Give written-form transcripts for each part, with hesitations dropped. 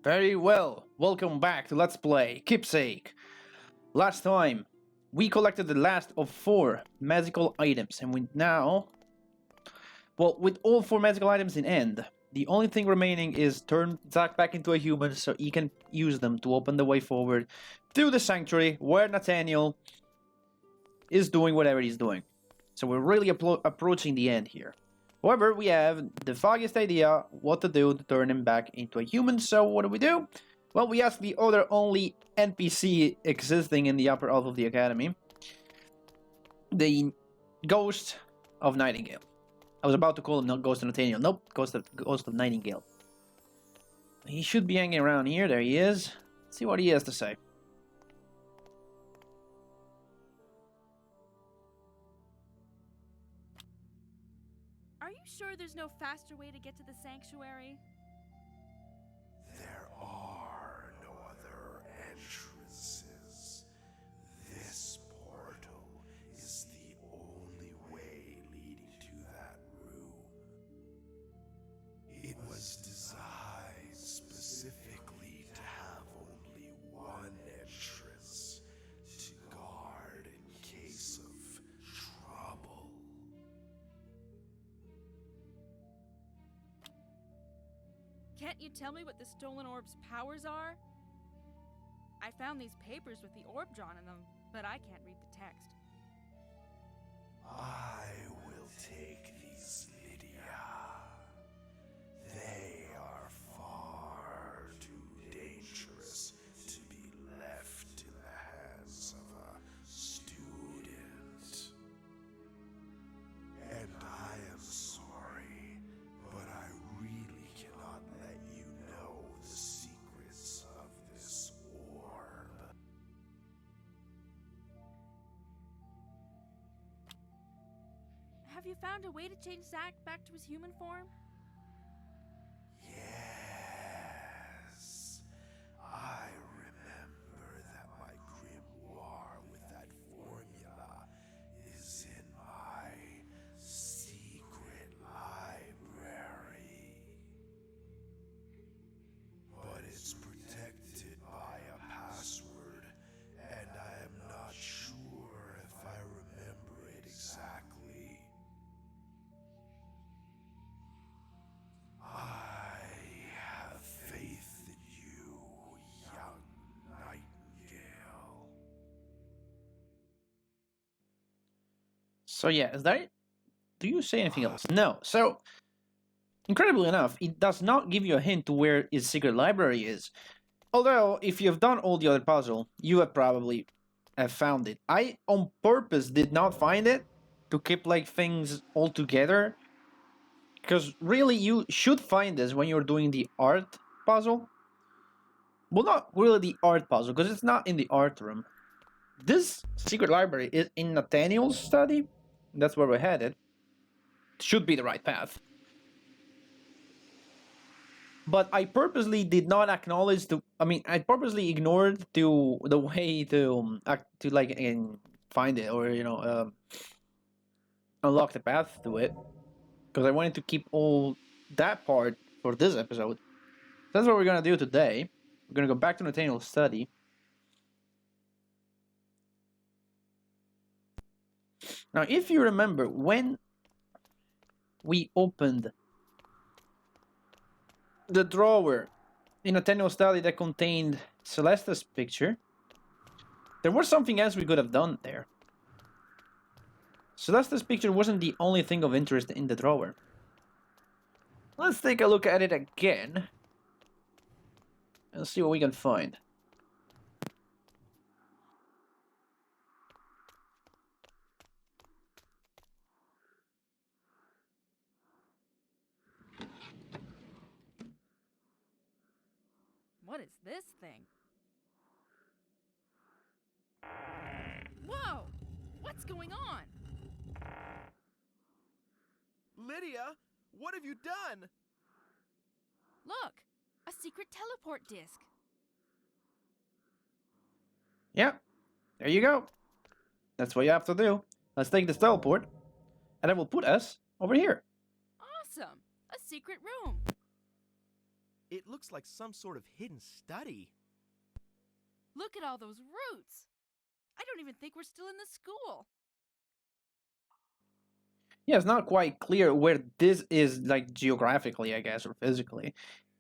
Very well. Welcome back to Let's Play Keepsake. Last time, we collected the last of 4 magical items, and we now... Well, with all 4 magical items in hand, the only thing remaining is turn Zack back into a human so he can use them to open the way forward to the sanctuary where Nathaniel is doing whatever he's doing. So we're really approaching the end here. However, we have the foggiest idea what to do to turn him back into a human, so what do? Well, we ask the other only NPC existing in the upper half of the academy. The Ghost of Nightingale. I was about to call him not Ghost of Nathaniel. Nope, Ghost of Nightingale. He should be hanging around here. There he is. Let's see what he has to say. Are you sure there's no faster way to get to the sanctuary? There are no other entrances. This portal is the only way leading to that room. It was designed specifically to have only one entrance to guard in case of trouble. Can't you tell me what the stolen orb's powers are? I found these papers with the orb drawn in them, but I can't read the text. I will take these, Lydia. They are far too dangerous to be left in the hands of a student. And I am sorry, but I really cannot let you know the secrets of this orb. Have you found a way to change Zack back to his human form? Yes, I remember that my grimoire with that formula is in my secret library. But it's protected by a password, and I am not sure if I remember it exactly. I have faith in you, young Nightingale. So yeah, is that it? Do you say anything else? No. So, incredibly enough, it does not give you a hint to where his secret library is. Although, if you've done all the other puzzle, you have probably have found it. I, on purpose, did not find it to keep like things all together. Because really, you should find this when you're doing the art puzzle. Well, not really the art puzzle, because it's not in the art room. This secret library is in Nathaniel's study. That's where we're headed. Should be the right path. But I purposely did not acknowledge the. I mean, I purposely ignored the way to find it or unlock the path to it because I wanted to keep all that part for this episode. That's what we're gonna do today. We're gonna go back to Nathaniel's study. Now, if you remember when we opened the drawer in Nathaniel's study that contained Celeste's picture, there was something else we could have done there. Celeste's picture wasn't the only thing of interest in the drawer. Let's take a look at it again and see what we can find. What is this thing? Whoa! What's going on? Lydia, what have you done? Look! A secret teleport disc. Yeah, there you go. That's what you have to do. Let's take this teleport, and it will put us over here. Awesome! A secret room. It looks like some sort of hidden study. Look at all those roots! I don't even think we're still in the school. Yeah, it's not quite clear where this is, like, geographically, I guess, or physically.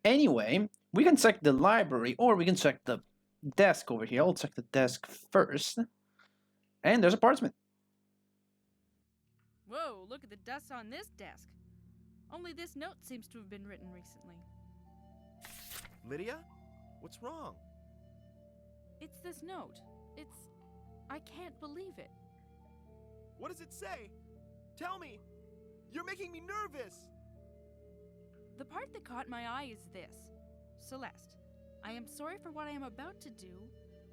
Anyway, we can check the library, or we can check the desk over here. I'll check the desk first. And there's a parchment. Whoa, look at the dust on this desk. Only this note seems to have been written recently. Lydia? What's wrong? It's this note. I can't believe it. What does it say? Tell me! You're making me nervous! The part that caught my eye is this. Celeste, I am sorry for what I am about to do,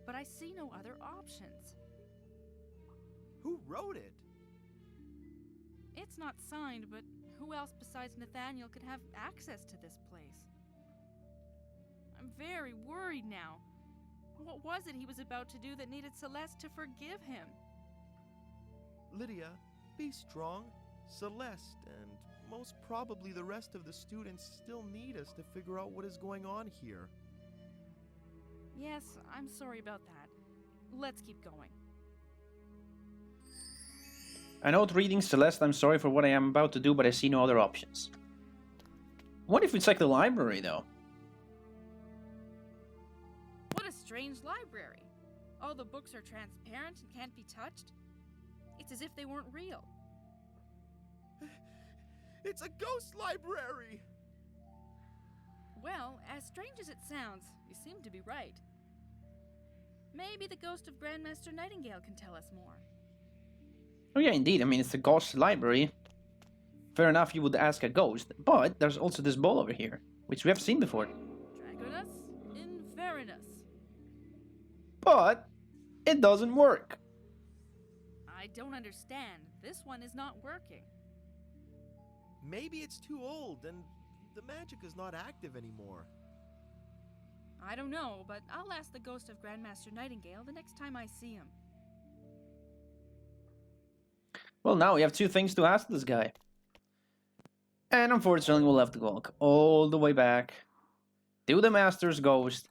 but I see no other options. Who wrote it? It's not signed, but who else besides Nathaniel could have access to this place? I'm very worried now. What was it he was about to do that needed Celeste to forgive him? Lydia, be strong. Celeste, and most probably the rest of the students still need us to figure out what is going on here. Yes, I'm sorry about that. Let's keep going. I note reading Celeste, I'm sorry for what I am about to do, but I see no other options. What if we check the library, though? What a strange library. All the books are transparent and can't be touched. It's as if they weren't real. It's a ghost library! Well, as strange as it sounds, you seem to be right. Maybe the ghost of Grandmaster Nightingale can tell us more. Oh yeah, indeed. I mean, it's a ghost library. Fair enough, you would ask a ghost, but there's also this ball over here, which we have seen before. Dragonus Inverinus. But it doesn't work. I don't understand. This one is not working. Maybe it's too old and the magic is not active anymore. I don't know, but I'll ask the ghost of Grandmaster Nightingale the next time I see him. Well, now we have two things to ask this guy. And unfortunately, we'll have to walk all the way back to the Master's Ghost.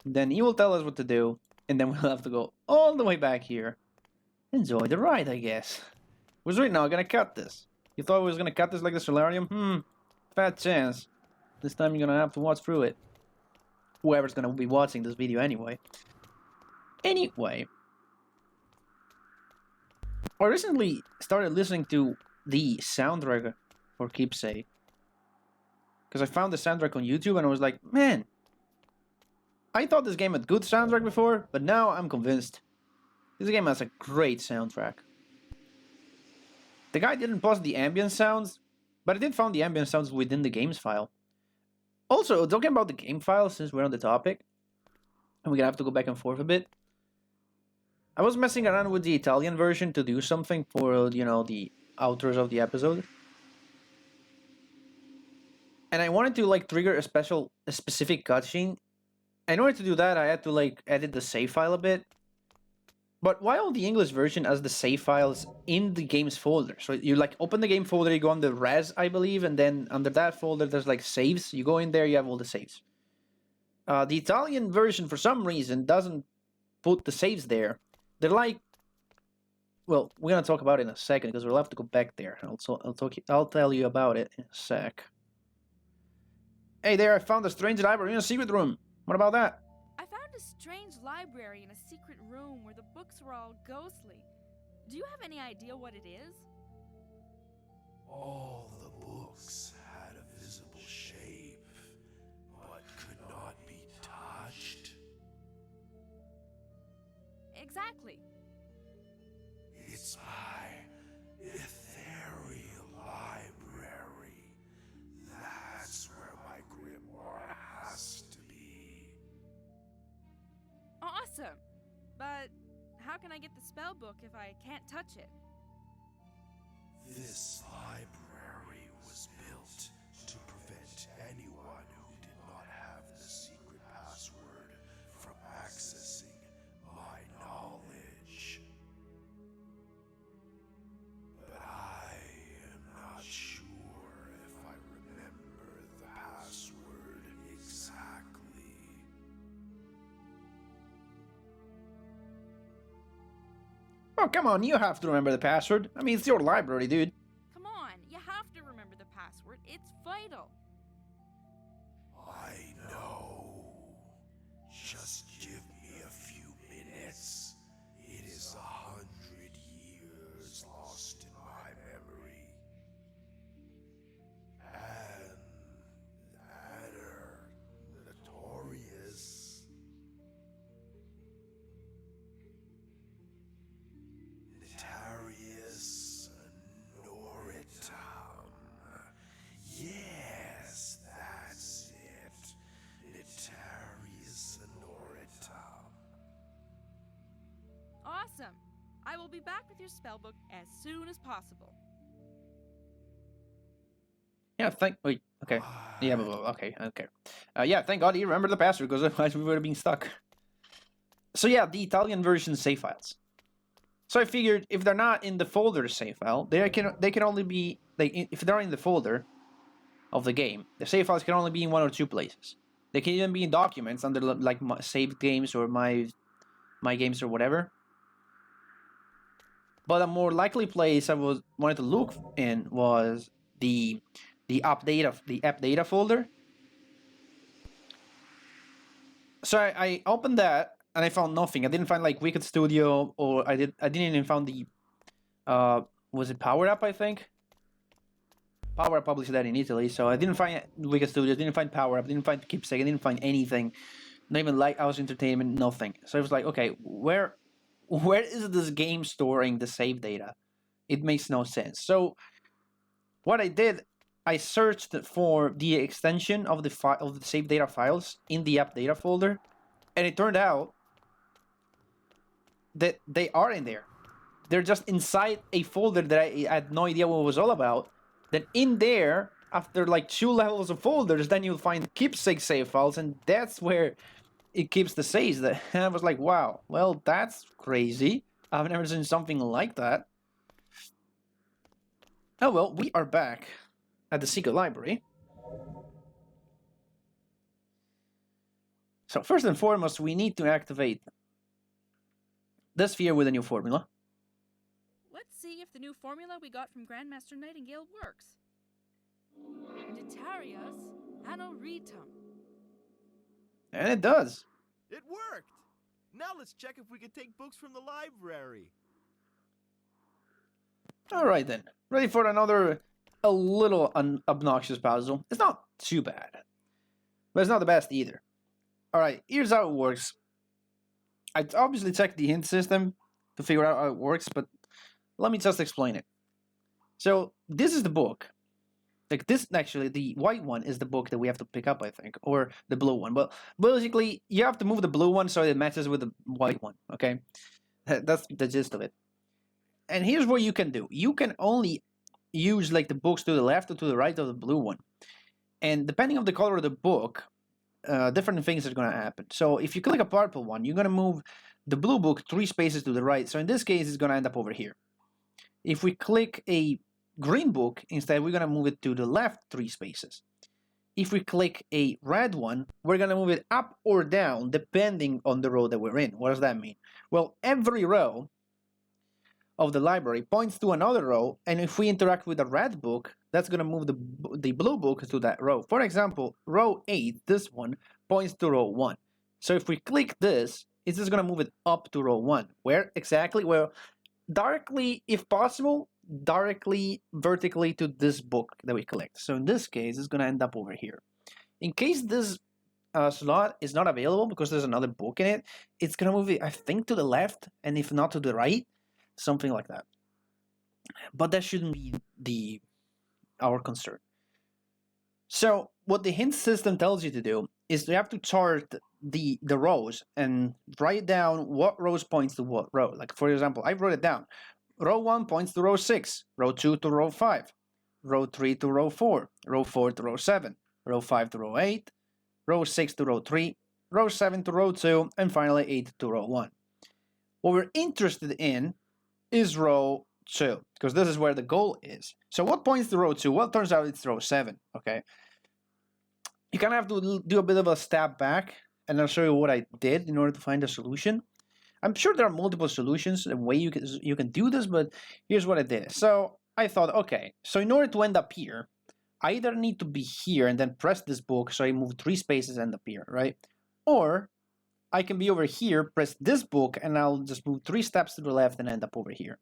Then he will tell us what to do, and then we'll have to go all the way back here. Enjoy the ride, I guess. Was right now gonna cut this. You thought we was gonna cut this like the solarium? Fat chance. This time you're gonna have to watch through it. Whoever's gonna be watching this video anyway. Anyway. I recently started listening to the soundtrack for Keepsake. Because I found the soundtrack on YouTube and I was like, man. I thought this game had good soundtrack before, but now I'm convinced. This game has a great soundtrack. The guy didn't post the ambient sounds, but I did find the ambient sounds within the game's file. Also, talking about the game file, since we're on the topic, and we're gonna have to go back and forth a bit. I was messing around with the Italian version to do something for, you know, the outros of the episode. And I wanted to, like, trigger a specific cutscene. In order to do that, I had to, like, edit the save file a bit. But while the English version has the save files in the game's folder, so you like open the game folder, you go on the res, I believe, and then under that folder there's like saves. You go in there, you have all the saves. The Italian version, for some reason, doesn't put the saves there. They're like, well, we're gonna talk about it in a second because we'll have to go back there. I'll tell you about it in a sec. Hey there, I found a strange library in a secret room. What about that? I found a strange library in a secret room where the books were all ghostly. Do you have any idea what it is? All the books had a visible shape, but could not be touched. Exactly. It's my ethereal library. That's where my grimoire has to be. Awesome! But how can I get the spell book if I can't touch it? This library was built to prevent anyone who did not have the secret password from accessing my knowledge. But I am not sure if I remember the password Oh, come on, you have to remember the password. I mean, it's your library, dude. Come on, you have to remember the password. It's vital. I know. Just give me a few minutes. It is 100 years lost in my memory. And that are notorious. Notarius Noritum. Yes, that's it. Notarius Noritum. Awesome. I will be back with your spellbook as soon as possible. Yeah, wait, okay. Yeah, okay. Yeah, thank God you remember the password, because otherwise we would have been stuck. So yeah, the Italian version save files. So I figured if they're not in the folder save file, they can only be if they're in the folder of the game, the save files can only be in one or two places. They can even be in documents under like my saved games or my games or whatever. But a more likely place I wanted to look in was the app data folder. So I opened that and I found nothing. I didn't find like Wicked Studio, or I didn't even find the was it Power Up, I think? Power Up published that in Italy, so I didn't find Wicked Studio, didn't find Power Up, didn't find Keepsake, I didn't find anything. Not even Lighthouse Entertainment, nothing. So I was like, okay, where is this game storing the save data? It makes no sense. So what I did, I searched for the extension of the save data files in the app data folder, and it turned out that they are in there. They're just inside a folder that I had no idea what it was all about. Then in there, after like 2 levels of folders, then you'll find Keepsake save files, and that's where it keeps the saves. And I was like, wow, well, that's crazy. I've never seen something like that. Oh well, we are back at the secret library. So first and foremost, we need to activate the sphere with a new formula. Let's see if the new formula we got from Grandmaster Nightingale works. Notarius Anoritum. And it does. It worked! Now let's check if we can take books from the library. Alright then, ready for another a little obnoxious puzzle. It's not too bad, but it's not the best either. Alright, here's how it works. I obviously checked the hint system to figure out how it works, but let me just explain it. So this is the book. Like this, actually, the white one is the book that we have to pick up, I think, or the blue one. But basically, you have to move the blue one so it matches with the white one, okay? That's the gist of it. And here's what you can do. You can only use like the books to the left or to the right of the blue one. And depending on the color of the book, different things are going to happen. So if you click a purple one, you're going to move the blue book 3 spaces to the right. So in this case, it's going to end up over here. If we click a green book, instead, we're going to move it to the left 3 spaces. If we click a red one, we're going to move it up or down depending on the row that we're in. What does that mean? Well, every row of the library points to another row, and if we interact with a red book, that's going to move the blue book to that row. For example, row 8, this one, points to row 1. So if we click this, it's just going to move it up to row 1. Where exactly? Well, directly, if possible, directly vertically to this book that we clicked. So in this case, it's going to end up over here. In case this slot is not available because there's another book in it, it's going to move it, I think, to the left, and if not to the right, something like that. But that shouldn't be our concern. So what the hint system tells you to do is you have to chart the rows and write down what rows points to what row. Like, for example, I wrote it down. Row 1 points to row 6, row 2 to row 5, row 3 to row 4, row 4 to row 7, row 5 to row 8, row 6 to row 3, row 7 to row 2, and finally 8 to row 1. What we're interested in is row 2, because this is where the goal is. So what points to row 2? Well, it turns out it's row 7, okay? You kind of have to do a bit of a step back, and I'll show you what I did in order to find a solution. I'm sure there are multiple solutions, a way you can do this, but here's what I did. So I thought, okay, so in order to end up here, I either need to be here and then press this book, so I move 3 spaces and end up here, right? Or I can be over here, press this book, and I'll just move 3 steps to the left and end up over here.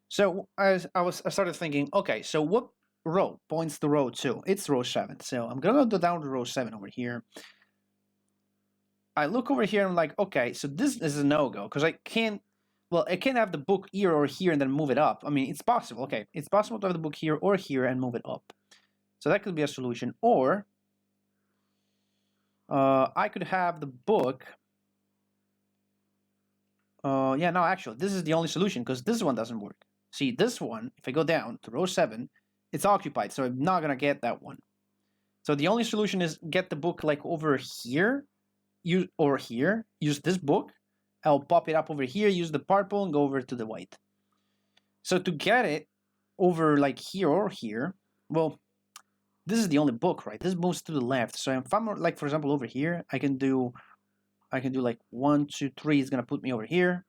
So I started thinking, okay, so what row points to row 2? It's row 7. So I'm gonna go down to row 7 over here. I look over here and I'm like, okay, so this is a no-go, because I can't have the book here or here and then move it up. I mean, it's possible, okay. It's possible to have the book here or here and move it up. So that could be a solution. Or I could have the book. Yeah, no, actually, this is the only solution, because this one doesn't work. See, this one, if I go down to row 7, it's occupied, so I'm not going to get that one. So the only solution is get the book like over here, use this book. I'll pop it up over here, use the purple, and go over to the white. So to get it over like here or here, well, this is the only book, right? This moves to the left. So if I'm like, for example, over here, I can do like 1, 2, 3. It's gonna put me over here.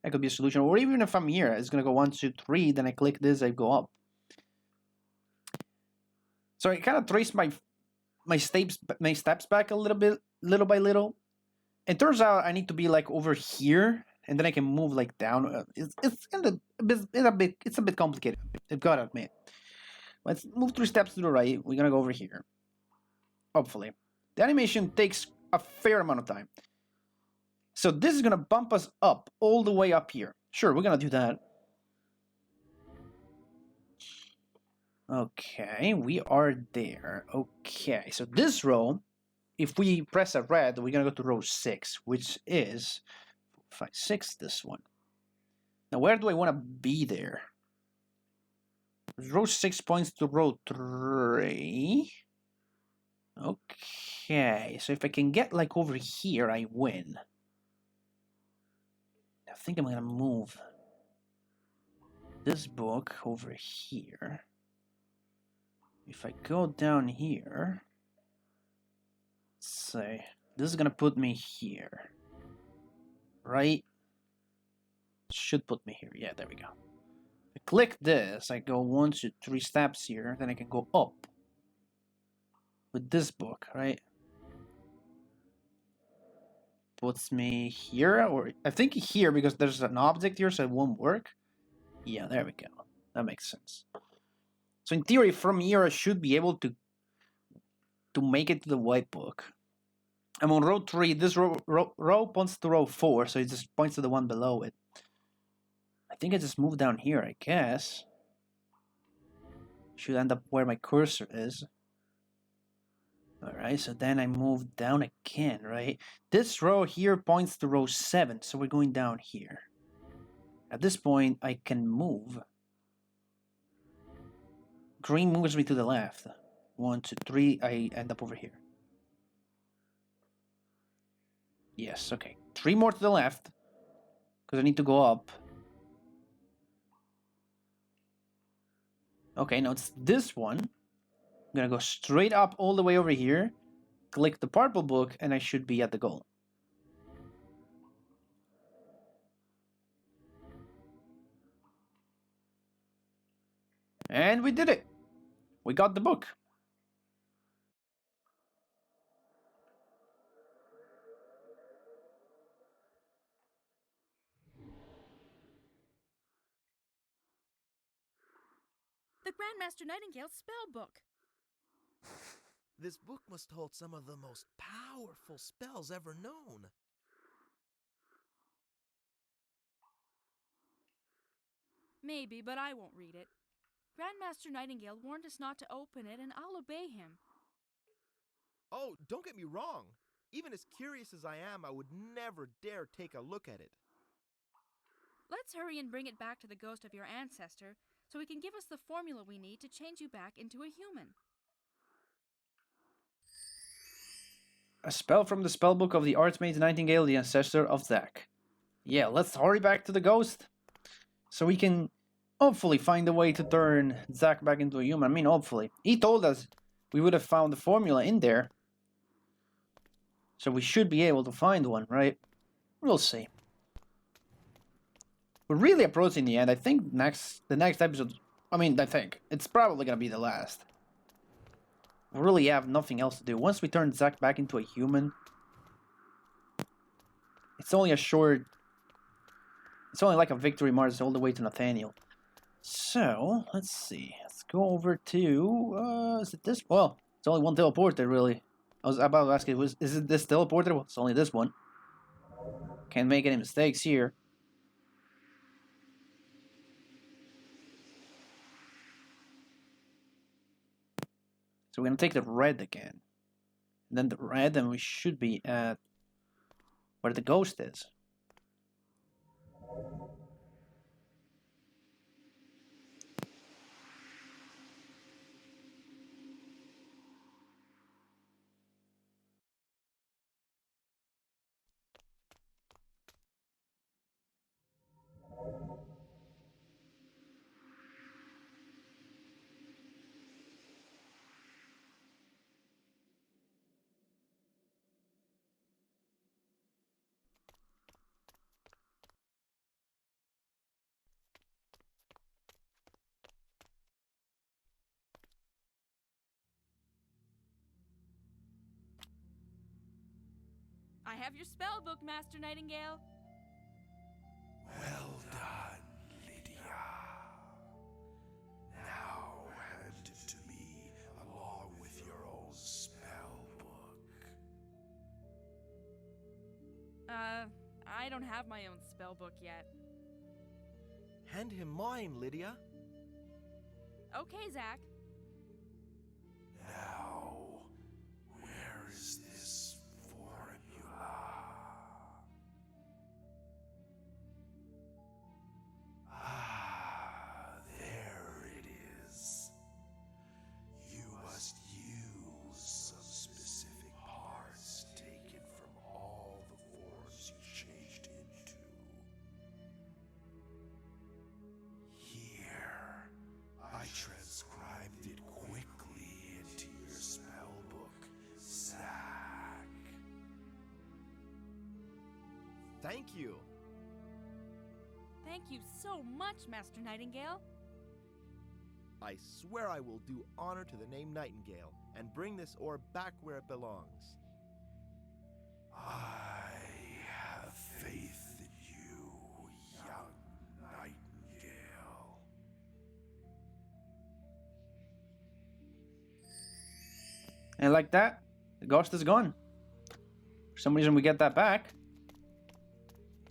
That could be a solution. Or even if I'm here, it's gonna go 1, 2, 3. Then I click this, I go up. So I kind of trace my steps back a little bit, little by little. It turns out I need to be like over here, and then I can move like down. It's a bit complicated. I've got to admit. Let's move 3 steps to the right. We're gonna go over here. Hopefully, the animation takes a fair amount of time. So this is gonna bump us up all the way up here. Sure, we're gonna do that. Okay, we are there. Okay, so this row, if we press a red, we're gonna go to row 6, which is 5, 6. This one. Now, where do I want to be there? Row 6 points to row 3. Okay, so if I can get like over here, I win. I think I'm gonna move this book over here. If I go down here, let's say this is gonna put me here, right? Should put me here. Yeah, there we go. If I click this, I go 1, 2, 3 steps here, then I can go up with this book, right? Puts me here, or I think here because there's an object here, so it won't work. Yeah, there we go. That makes sense. So in theory, from here, I should be able to make it to the white book. I'm on row 3. This row points to row 4, so it just points to the one below it. I think I just moved down here, I guess. Should end up where my cursor is. Alright, so then I move down again, right? This row here points to row 7, so we're going down here. At this point, I can move. Green moves me to the left. 1, 2, 3, I end up over here. Yes, okay. 3 more to the left, because I need to go up. Okay, now it's this one. I'm gonna go straight up all the way over here, click the purple book, and I should be at the goal. And we did it! We got the book. The Grandmaster Nightingale's spell book. This book must hold some of the most powerful spells ever known. Maybe, but I won't read it. Grandmaster Nightingale warned us not to open it, and I'll obey him. Oh, don't get me wrong. Even as curious as I am, I would never dare take a look at it. Let's hurry and bring it back to the ghost of your ancestor, so he can give us the formula we need to change you back into a human. A spell from the spellbook of the Archmage Nightingale, the ancestor of Zack. Yeah, let's hurry back to the ghost, so we can hopefully find a way to turn Zack back into a human. I mean, hopefully. He told us we would have found the formula in there, so we should be able to find one, right? We'll see. We're really approaching the end. I think the next episode... I think. It's probably gonna be the last. We really have nothing else to do. Once we turn Zack back into a human... It's only a short... It's only like a victory march all the way to Nathaniel. So, let's see. Let's go over to... is it this? Well, it's only one teleporter, really. I was about to ask you, is it this teleporter? Well, it's only this one. Can't make any mistakes here. So we're gonna take the red again. And then the red, and we should be at where the ghost is. I have your spell book, Master Nightingale. Well done, Lydia. Now hand it to me along with your old spell book. I don't have my own spell book yet. Hand him mine, Lydia. Okay, Zack. Now, where is this formula? Ah, there it is. You must use some specific parts taken from all the forms you changed into. Here, I transcribed it quickly into your spell book, Zack. Thank you. Thank you so much, Master Nightingale. I swear I will do honor to the name Nightingale and bring this orb back where it belongs. I have faith in you, young Nightingale. And like that, the ghost is gone. For some reason we get that back.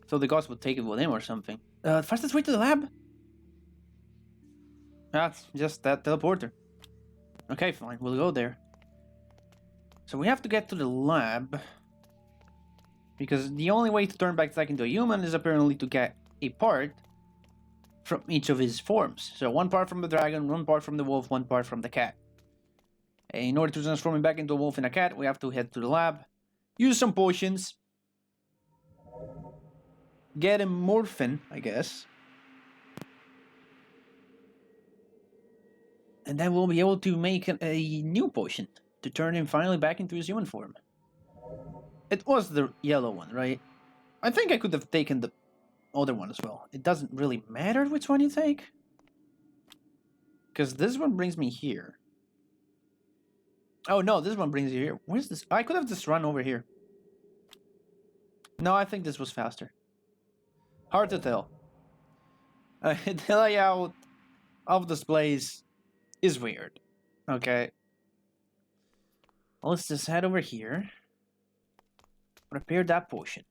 So the ghost would take it with him or something. Fastest way to the lab? That's just that teleporter. Okay, fine, we'll go there. So we have to get to the lab. Because the only way to turn back Zack into a human is apparently to get a part from each of his forms. So one part from the dragon, one part from the wolf, one part from the cat. And in order to transform him back into a wolf and a cat, we have to head to the lab, use some potions, get him morphin, I guess. And then we'll be able to make a new potion to turn him finally back into his human form. It was the yellow one, right? I think I could have taken the other one as well. It doesn't really matter which one you take. Because this one brings me here. Oh no, this one brings you here. Where's this? I could have just run over here. No, I think this was faster. Hard to tell. The layout of this place is weird. Okay. Well, let's just head over here. Prepare that potion.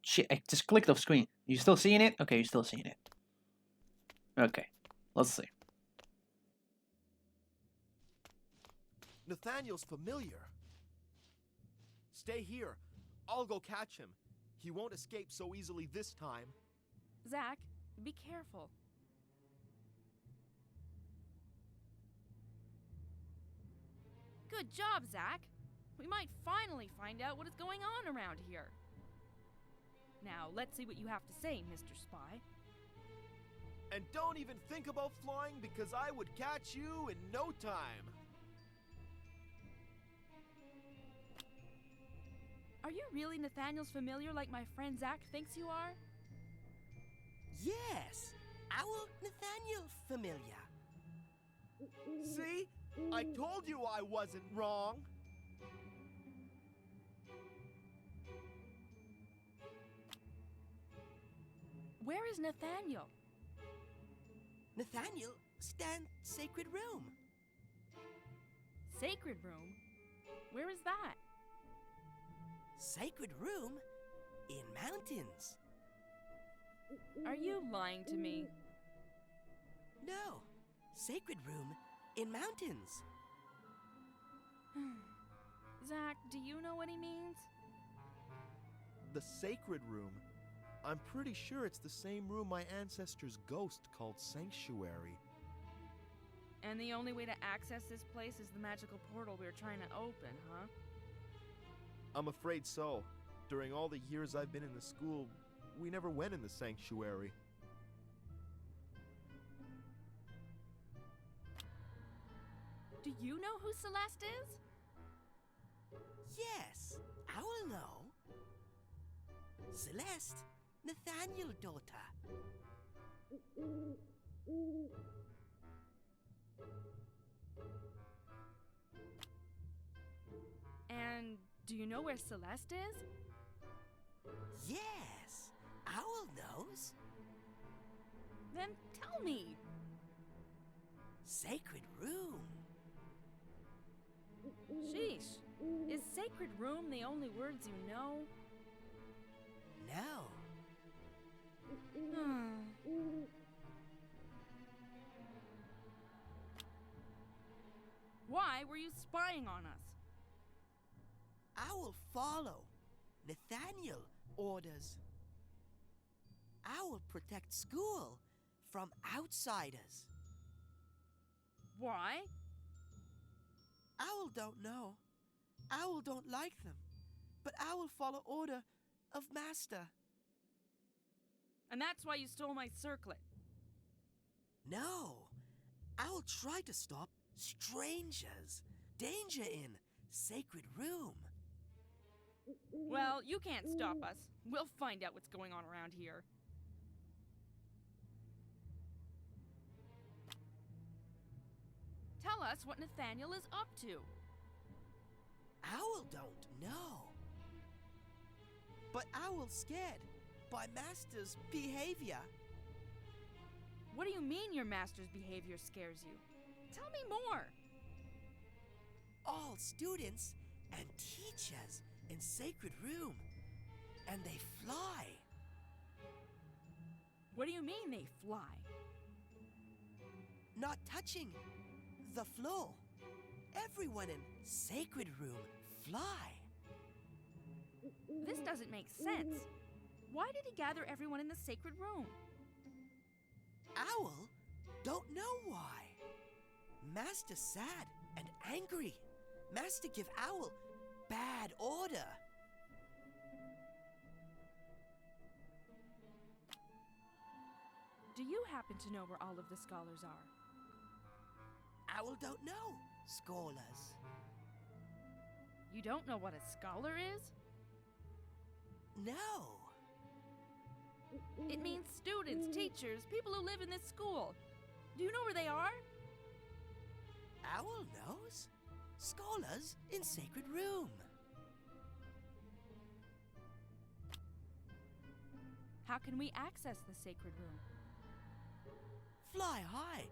Shit, I just clicked off screen. You still seeing it? Okay, you're still seeing it. Okay, let's see. Nathaniel's familiar. Stay here. I'll go catch him. He won't escape so easily this time. Zack, be careful. Good job, Zack. We might finally find out what is going on around here. Now, let's see what you have to say, Mr. Spy. And don't even think about flying because I would catch you in no time. Are you really Nathaniel's familiar like my friend Zach thinks you are? Yes, Owl Nathaniel familiar. See? I told you I wasn't wrong. Where is Nathaniel? Nathaniel stand sacred room. Sacred room? Where is that? Sacred room in mountains. Are you lying to me? No, sacred room in mountains. Zach, do you know what he means? The sacred room. I'm pretty sure it's the same room my ancestor's ghost called Sanctuary. And the only way to access this place is the magical portal we're trying to open, huh? I'm afraid so. During all the years I've been in the school, we never went in the Sanctuary. Do you know who Celeste is? Yes, I will know. Celeste, Nathaniel daughter. And do you know where Celeste is? Yes, Owl knows. Then tell me. Sacred room. Sheesh. Is sacred room the only words you know? No. Why were you spying on us? I will follow Nathaniel orders. I will protect school from outsiders. Why? Owl don't know. Owl don't like them. But I will follow order of master. And that's why you stole my circlet. No. I will try to stop strangers. Danger in sacred room. Well, you can't stop us. We'll find out what's going on around here. Tell us what Nathaniel is up to. Owl don't know. But Owl scared by master's behavior. What do you mean your master's behavior scares you? Tell me more. All students and teachers in sacred room, and they fly. What do you mean they fly? Not touching the floor. Everyone in sacred room fly. This doesn't make sense. Why did he gather everyone in the sacred room? Owl don't know why. Master sad and angry. Master give Owl bad order. Do you happen to know where all of the scholars are? Owl don't know, scholars. You don't know what a scholar is? No. It means students, teachers, people who live in this school. Do you know where they are? Owl knows. Scholars in sacred room. How can we access the sacred room? Fly high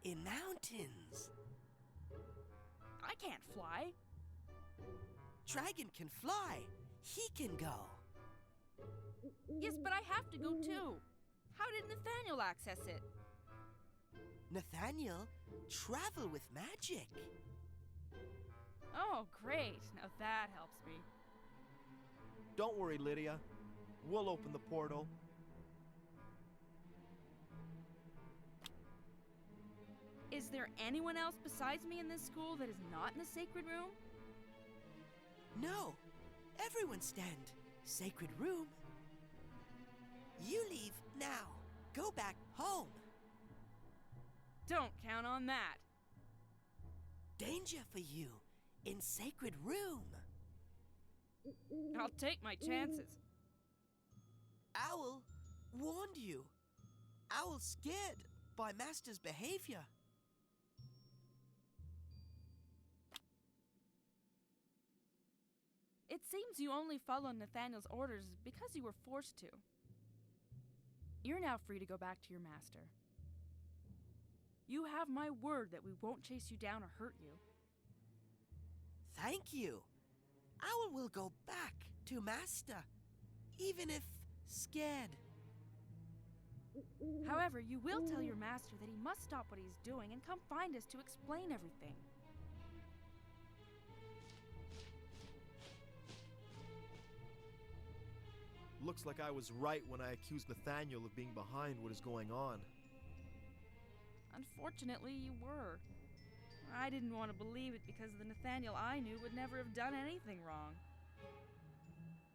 in mountains. I can't fly. Dragon can fly. He can go. Yes, but I have to go too. How did Nathaniel access it? Nathaniel travel with magic. Oh, great. Now that helps me. Don't worry, Lydia. We'll open the portal. Is there anyone else besides me in this school that is not in the sacred room? No. Everyone stand. Sacred room. You leave now. Go back home. Don't count on that. Danger for you in sacred room. I'll take my chances. Owl warned you. Owl's scared by Master's behavior. It seems you only followed Nathaniel's orders because you were forced to. You're now free to go back to your master. You have my word that we won't chase you down or hurt you. Thank you. Owl will go back to Master, even if scared. However, you will tell your master that he must stop what he's doing and come find us to explain everything. Looks like I was right when I accused Nathaniel of being behind what is going on. Unfortunately, you were. I didn't want to believe it because the Nathaniel I knew would never have done anything wrong.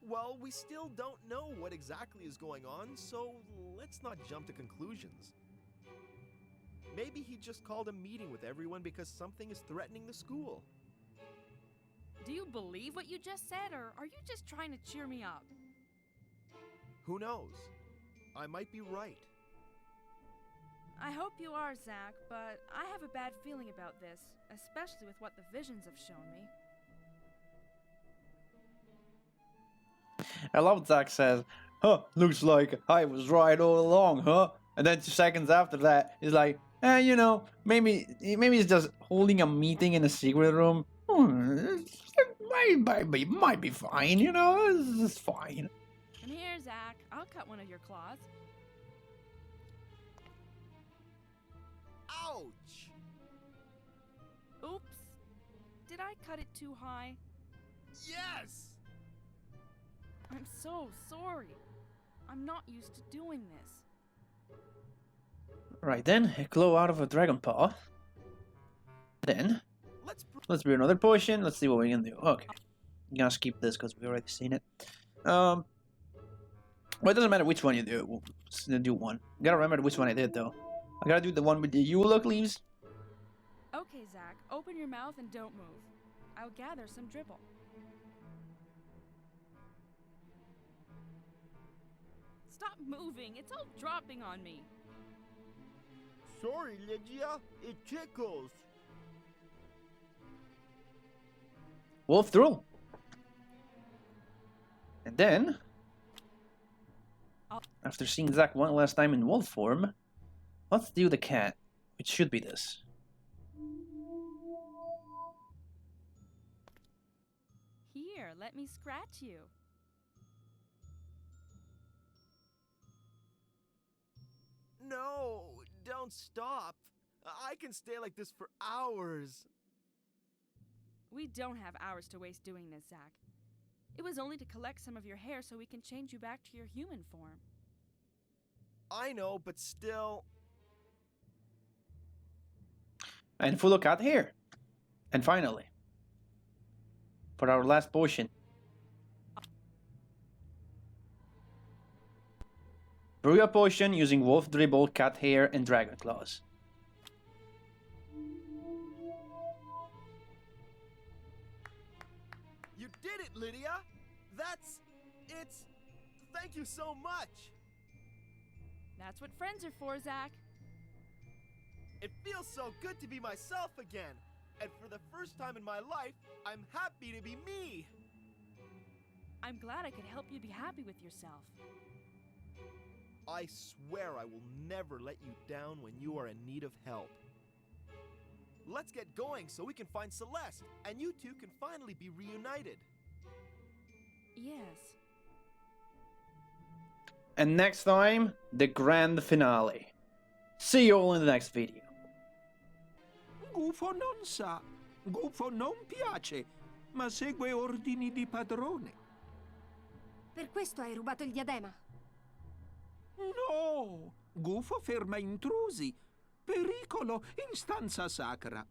Well, we still don't know what exactly is going on, so let's not jump to conclusions. Maybe he just called a meeting with everyone because something is threatening the school. Do you believe what you just said, or are you just trying to cheer me up? Who knows? I might be right. I hope you are, Zach, but I have a bad feeling about this, especially with what the visions have shown me. I love Zach says, huh, looks like I was right all along, huh? And then 2 seconds after that, he's like, you know, maybe he's just holding a meeting in a secret room. It might be fine, you know, it's fine. Come here, Zach. I'll cut one of your claws. Ouch! Oops. Did I cut it too high? Yes! I'm so sorry. I'm not used to doing this. Right then, a glow out of a dragon paw. Then, let's brew another potion. Let's see what we can do. Okay. I'm gonna skip this because we've already seen it. Well, it doesn't matter which one you do. We'll just do one. You gotta remember which one I did, though. I gotta do the one with the Yule leaves. Okay, Zach. Open your mouth and don't move. I'll gather some dribble. Stop moving. It's all dropping on me. Sorry, Lydia. It tickles. Wolf Drool. And then, after seeing Zach one last time in wolf form, let's do the cat, which should be this. Here, let me scratch you. No, don't stop. I can stay like this for hours. We don't have hours to waste doing this, Zach. It was only to collect some of your hair so we can change you back to your human form. I know, but still... And full of cat hair. And finally, for our last potion, brew a potion using wolf dribble, cat hair, and dragon claws. You did it, Lydia! It's... Thank you so much! That's what friends are for, Zach. It feels so good to be myself again! And for the first time in my life, I'm happy to be me! I'm glad I could help you be happy with yourself. I swear I will never let you down when you are in need of help. Let's get going so we can find Celeste, and you two can finally be reunited. Yes. And next time, the grand finale. See you all in the next video. Gufo non sa, Gufo non piace, ma segue ordini di padrone. Per questo hai rubato il diadema? No! Gufo ferma intrusi. Pericolo in stanza sacra.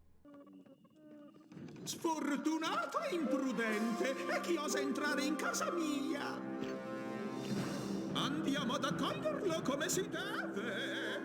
Sfortunato e imprudente è chi osa entrare in casa mia. Andiamo ad accoglierlo come si deve.